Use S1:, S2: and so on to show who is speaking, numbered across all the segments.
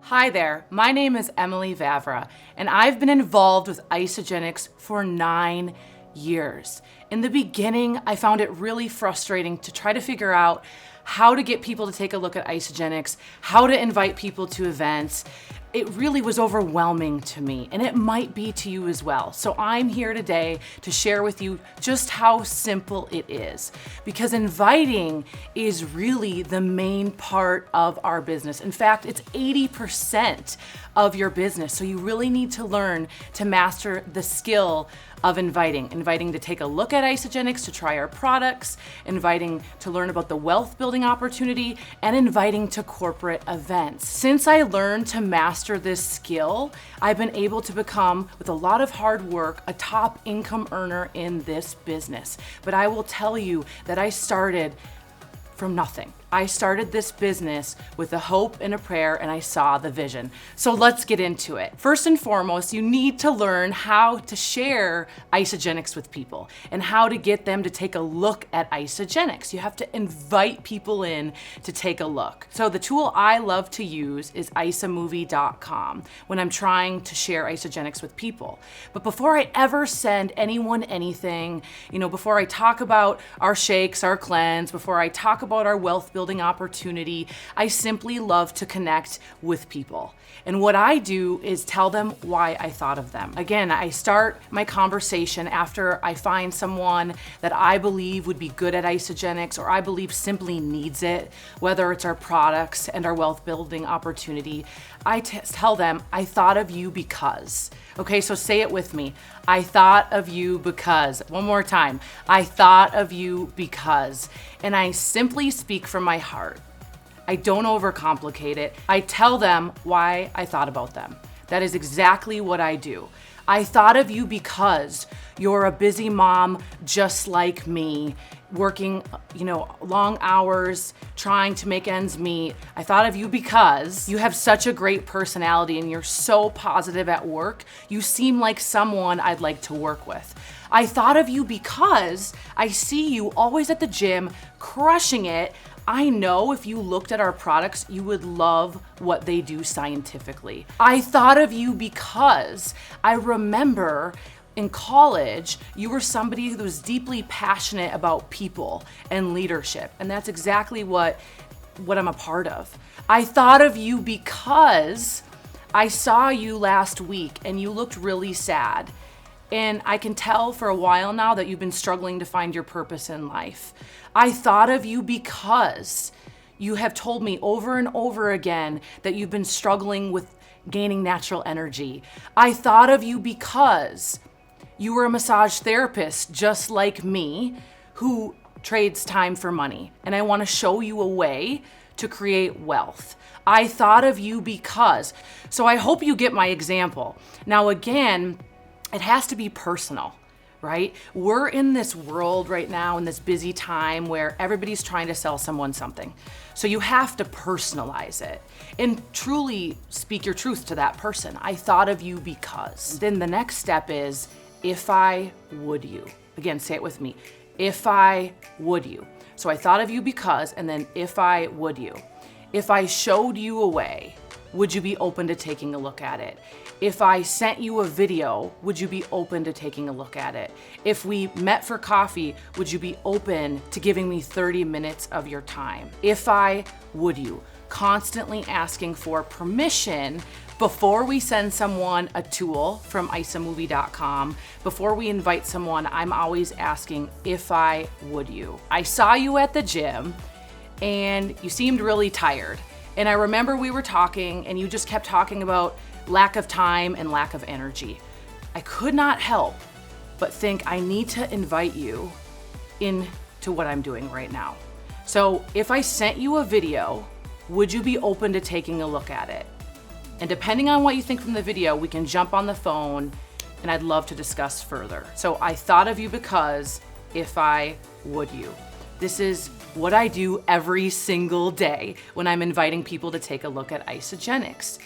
S1: Hi there, my name is Emily Vavra, and I've been involved with Isagenix for 9 years. In the beginning, I found it really frustrating to try to figure out how to get people to take a look at Isagenix, how to invite people to events. It really was overwhelming to me, and it might be to you as well. So I'm here today to share with you just how simple it is, because inviting is really the main part of our business. In fact, it's 80% of your business. So you really need to learn to master the skill of inviting to take a look at Isagenix, to try our products, inviting to learn about the wealth building opportunity, and inviting to corporate events. Since I learned to master this skill, I've been able to become, with a lot of hard work, a top income earner in this business. But I will tell you that I started from nothing. I started this business with a hope and a prayer, and I saw the vision. So let's get into it. First and foremost, you need to learn how to share Isagenix with people and how to get them to take a look at Isagenix. You have to invite people in to take a look. So the tool I love to use is isamovie.com when I'm trying to share Isagenix with people. But before I ever send anyone anything, before I talk about our shakes, our cleanse, before I talk about our wealth building opportunity, I simply love to connect with people. And what I do is tell them why I thought of them. Again, I start my conversation after I find someone that I believe would be good at Isagenix, or I believe simply needs it, whether it's our products and our wealth building opportunity. I tell them, I thought of you because. Okay, so say it with me. I thought of you because. One more time. I thought of you because. And I simply speak from my heart. I don't overcomplicate it. I tell them why I thought about them. That is exactly what I do. I thought of you because you're a busy mom just like me, working, long hours, trying to make ends meet. I thought of you because you have such a great personality and you're so positive at work. You seem like someone I'd like to work with. I thought of you because I see you always at the gym, crushing it. I know if you looked at our products, you would love what they do scientifically. I thought of you because I remember in college, you were somebody who was deeply passionate about people and leadership. And that's exactly what I'm a part of. I thought of you because I saw you last week and you looked really sad. And I can tell for a while now that you've been struggling to find your purpose in life. I thought of you because you have told me over and over again that you've been struggling with gaining natural energy. I thought of you because you were a massage therapist just like me who trades time for money. And I want to show you a way to create wealth. I thought of you because. So I hope you get my example. Now again, it has to be personal, right? We're in this world right now, in this busy time where everybody's trying to sell someone something. So you have to personalize it and truly speak your truth to that person. I thought of you because. Then the next step is, if I would you. Again, say it with me. If I would you. So I thought of you because, and then if I would you. If I showed you a way, would you be open to taking a look at it? If I sent you a video, would you be open to taking a look at it? If we met for coffee, would you be open to giving me 30 minutes of your time? If I would you. Constantly asking for permission before we send someone a tool from isamovie.com, before we invite someone, I'm always asking, if I would you. I saw you at the gym and you seemed really tired. And I remember we were talking and you just kept talking about lack of time and lack of energy. I could not help but think I need to invite you into what I'm doing right now. So if I sent you a video, would you be open to taking a look at it? And depending on what you think from the video, we can jump on the phone and I'd love to discuss further. So I thought of you because, if I would you. This is what I do every single day when I'm inviting people to take a look at Isagenix.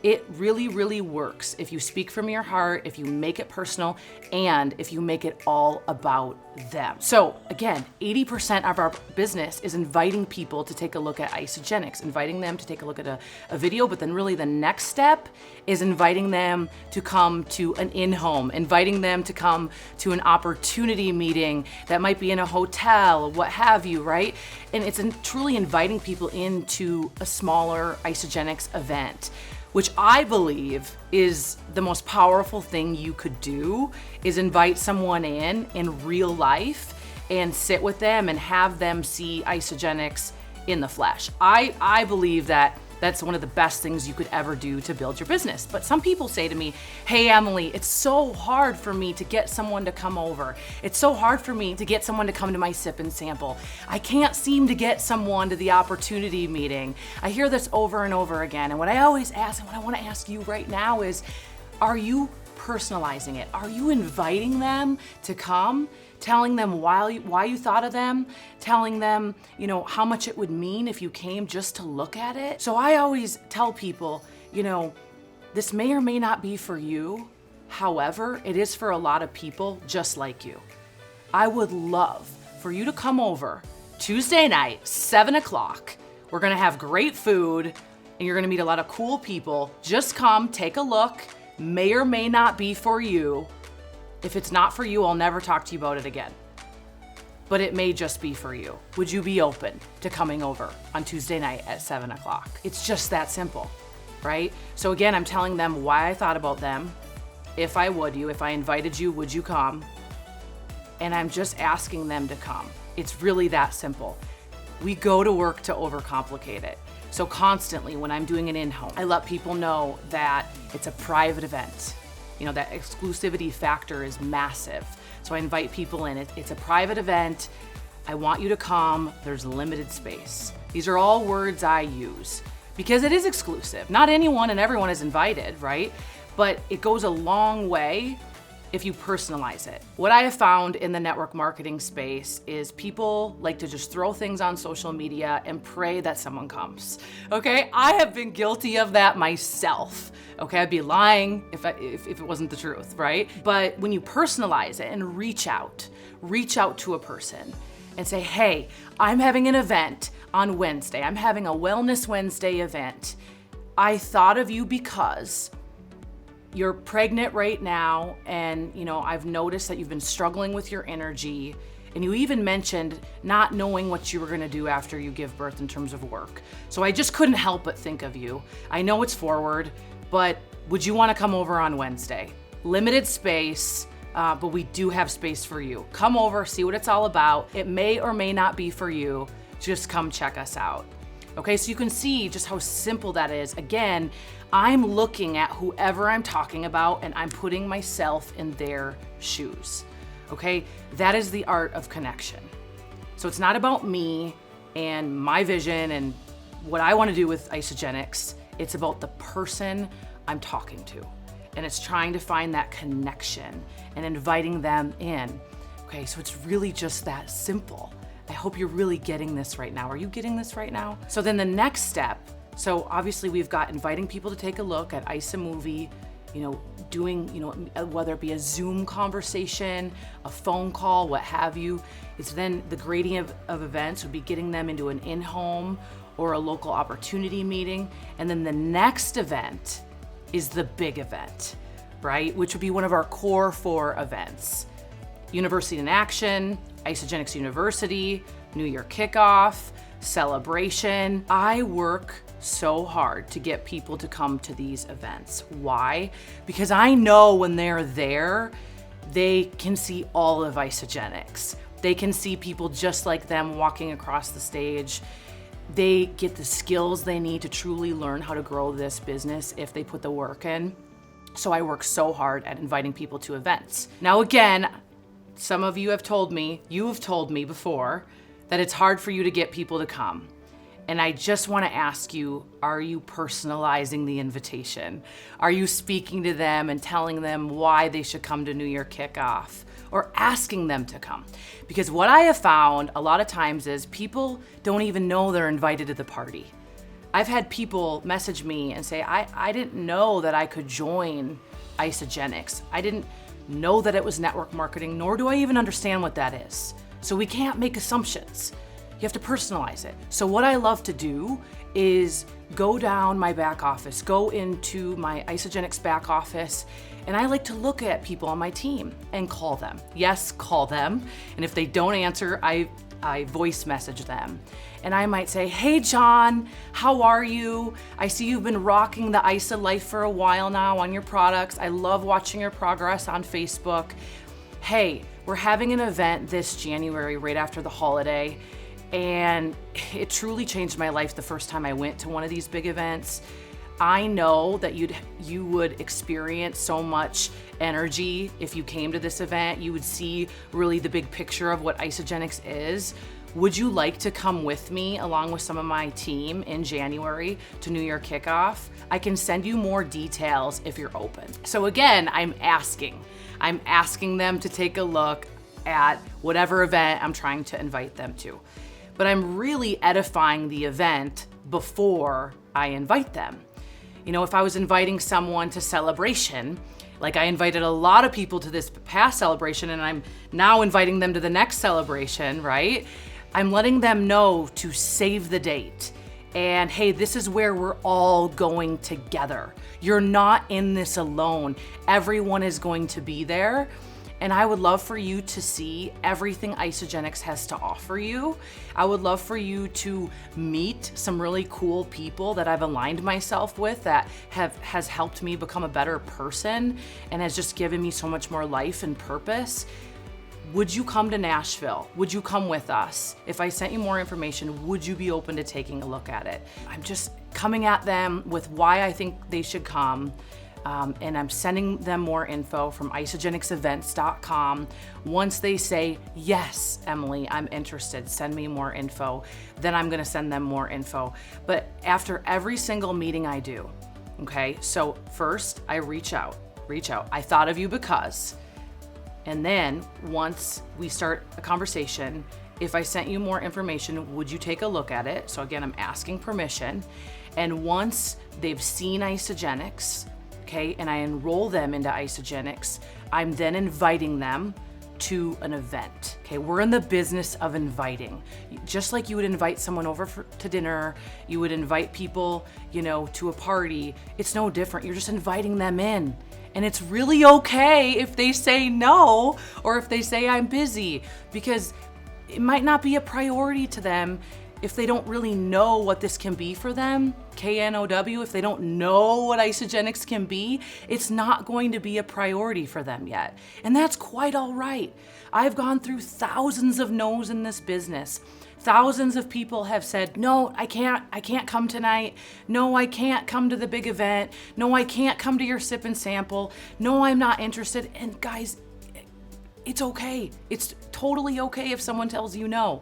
S1: It really, really works if you speak from your heart, if you make it personal, and if you make it all about them. So again, 80% of our business is inviting people to take a look at Isagenix, inviting them to take a look at a video, but then really the next step is inviting them to come to an in-home, inviting them to come to an opportunity meeting that might be in a hotel, what have you, right? And it's truly inviting people into a smaller Isagenix event, which I believe is the most powerful thing you could do, is invite someone in real life and sit with them and have them see Isagenix in the flesh. I believe that that's one of the best things you could ever do to build your business. But some people say to me, hey Emily, it's so hard for me to get someone to come over. It's so hard for me to get someone to come to my sip and sample. I can't seem to get someone to the opportunity meeting. I hear this over and over again. And what I always ask, and what I want to ask you right now is, are you personalizing it? Are you inviting them to come? Telling them why you thought of them, telling them, how much it would mean if you came just to look at it. So I always tell people, this may or may not be for you. However, it is for a lot of people just like you. I would love for you to come over Tuesday night, 7 o'clock. We're gonna have great food and you're gonna meet a lot of cool people. Just come, take a look. May or may not be for you. If it's not for you, I'll never talk to you about it again. But it may just be for you. Would you be open to coming over on Tuesday night at 7 o'clock? It's just that simple, right? So again, I'm telling them why I thought about them. If I invited you, would you come? And I'm just asking them to come. It's really that simple. We go to work to overcomplicate it. So constantly when I'm doing an in-home, I let people know that it's a private event. That exclusivity factor is massive. So I invite people in. It's a private event. I want you to come. There's limited space. These are all words I use because it is exclusive. Not anyone and everyone is invited, right? But it goes a long way if you personalize it. What I have found in the network marketing space is people like to just throw things on social media and pray that someone comes. Okay, I have been guilty of that myself. Okay, I'd be lying if it wasn't the truth, right? But when you personalize it and reach out to a person and say, hey, I'm having an event on Wednesday. I'm having a Wellness Wednesday event. I thought of you because you're pregnant right now, and I've noticed that you've been struggling with your energy, and you even mentioned not knowing what you were gonna do after you give birth in terms of work. So I just couldn't help but think of you. I know it's forward, but would you wanna come over on Wednesday? Limited space, but we do have space for you. Come over, see what it's all about. It may or may not be for you. Just come check us out. Okay, so you can see just how simple that is. Again, I'm looking at whoever I'm talking about and I'm putting myself in their shoes. Okay, that is the art of connection. So it's not about me and my vision and what I want to do with Isagenix. It's about the person I'm talking to. And it's trying to find that connection and inviting them in. Okay, so it's really just that simple. I hope you're really getting this right now. Are you getting this right now? So then the next step, so obviously we've got inviting people to take a look at Isa Movie, doing, whether it be a Zoom conversation, a phone call, what have you. It's then the gradient of events would be getting them into an in-home or a local opportunity meeting. And then the next event is the big event, right? Which would be one of our core 4 events. University in Action, Isagenix University, New Year Kickoff, Celebration. I work so hard to get people to come to these events. Why? Because I know when they're there, they can see all of Isagenix. They can see people just like them walking across the stage. They get the skills they need to truly learn how to grow this business if they put the work in. So I work so hard at inviting people to events. Now again, some of you have told me before that it's hard for you to get people to come. And I just want to ask you, are you personalizing the invitation? Are you speaking to them and telling them why they should come to New Year Kickoff or asking them to come? Because what I have found a lot of times is people don't even know they're invited to the party. I've had people message me and say, I didn't know that I could join Isagenix. I didn't know that it was network marketing, nor do I even understand what that is. So we can't make assumptions. You have to personalize it. So what I love to do is go down my back office, go into my Isagenix back office, and I like to look at people on my team and call them. Yes, call them. And if they don't answer, I voice message them. And I might say, hey John, how are you? I see you've been rocking the Isa life for a while now on your products. I love watching your progress on Facebook. Hey, we're having an event this January right after the holiday, and it truly changed my life the first time I went to one of these big events. I know that you would experience so much energy if you came to this event. You would see really the big picture of what Isagenix is. Would you like to come with me along with some of my team in January to New Year kickoff? I can send you more details if you're open. So again, I'm asking them to take a look at whatever event I'm trying to invite them to. But I'm really edifying the event before I invite them. You know, if I was inviting someone to celebration, like I invited a lot of people to this past celebration and I'm now inviting them to the next celebration, right? I'm letting them know to save the date. And hey, this is where we're all going together. You're not in this alone. Everyone is going to be there. And I would love for you to see everything Isagenix has to offer you. I would love for you to meet some really cool people that I've aligned myself with that has helped me become a better person and has just given me so much more life and purpose. Would you come to Nashville? Would you come with us? If I sent you more information, would you be open to taking a look at it? I'm just coming at them with why I think they should come. And I'm sending them more info from isagenixevents.com. Once they say, yes, Emily, I'm interested, send me more info, then I'm gonna send them more info. But after every single meeting I do, okay, so first I reach out. I thought of you because, and then once we start a conversation, if I sent you more information, would you take a look at it? So again, I'm asking permission. And once they've seen Isagenix, okay, and I enroll them into Isagenix, I'm then inviting them to an event. Okay, we're in the business of inviting. Just like you would invite someone over to dinner, you would invite people, you know, to a party. It's no different. You're just inviting them in. And it's really okay if they say no or if they say I'm busy, because it might not be a priority to them if they don't really know what this can be for them, KNOW, if they don't know what Isagenix can be, it's not going to be a priority for them yet. And that's quite all right. I've gone through thousands of no's in this business. Thousands of people have said, no, I can't come tonight. No, I can't come to the big event. No, I can't come to your sip and sample. No, I'm not interested. And guys, it's okay. It's totally okay if someone tells you no.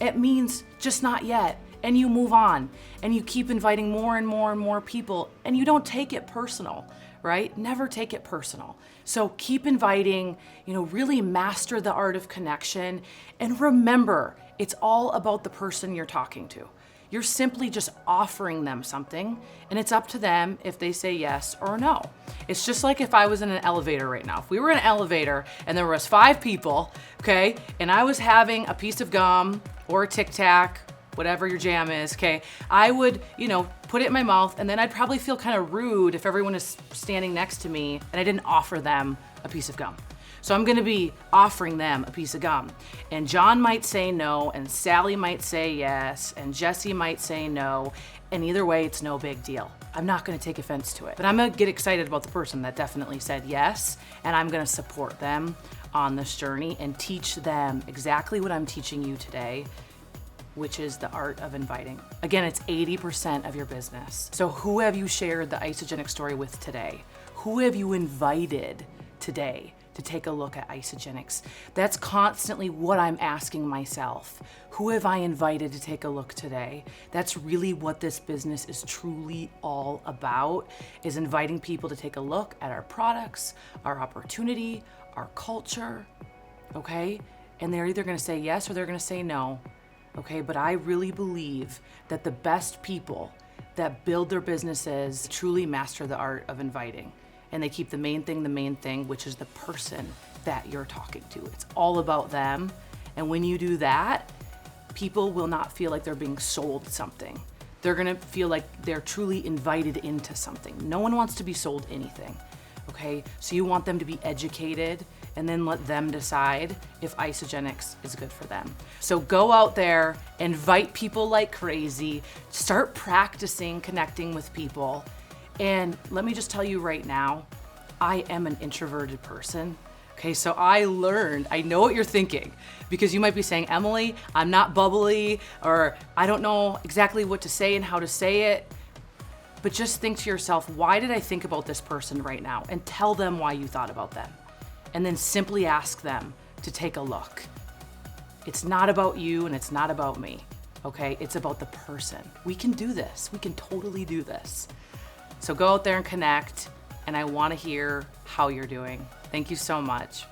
S1: It means just not yet, and you move on, and you keep inviting more and more and more people, and you don't take it personal, right? Never take it personal. So keep inviting, you know, really master the art of connection, and remember, it's all about the person you're talking to. You're simply just offering them something, and it's up to them if they say yes or no. It's just like if I was in an elevator right now. If we were in an elevator and there was 5 people, okay, and I was having a piece of gum or a Tic Tac, whatever your jam is, okay, I would, you know, put it in my mouth, and then I'd probably feel kind of rude if everyone is standing next to me and I didn't offer them a piece of gum. So I'm gonna be offering them a piece of gum. And John might say no, and Sally might say yes, and Jesse might say no, and either way, it's no big deal. I'm not gonna take offense to it, but I'm gonna get excited about the person that definitely said yes, and I'm gonna support them on this journey and teach them exactly what I'm teaching you today, which is the art of inviting. Again, it's 80% of your business. So who have you shared the Isagenix story with today? Who have you invited today to take a look at Isagenix? That's constantly what I'm asking myself. Who have I invited to take a look today? That's really what this business is truly all about, is inviting people to take a look at our products, our opportunity, our culture, okay? And they're either gonna say yes or they're gonna say no, okay? But I really believe that the best people that build their businesses truly master the art of inviting. And they keep the main thing, which is the person that you're talking to. It's all about them. And when you do that, people will not feel like they're being sold something. They're gonna feel like they're truly invited into something. No one wants to be sold anything, okay? So you want them to be educated and then let them decide if Isagenix is good for them. So go out there, invite people like crazy, start practicing connecting with people. And let me just tell you right now, I am an introverted person. Okay, so I know what you're thinking, because you might be saying, Emily, I'm not bubbly, or I don't know exactly what to say and how to say it. But just think to yourself, why did I think about this person right now? And tell them why you thought about them. And then simply ask them to take a look. It's not about you and it's not about me, okay? It's about the person. We can do this. We can totally do this. So go out there and connect, and I wanna hear how you're doing. Thank you so much.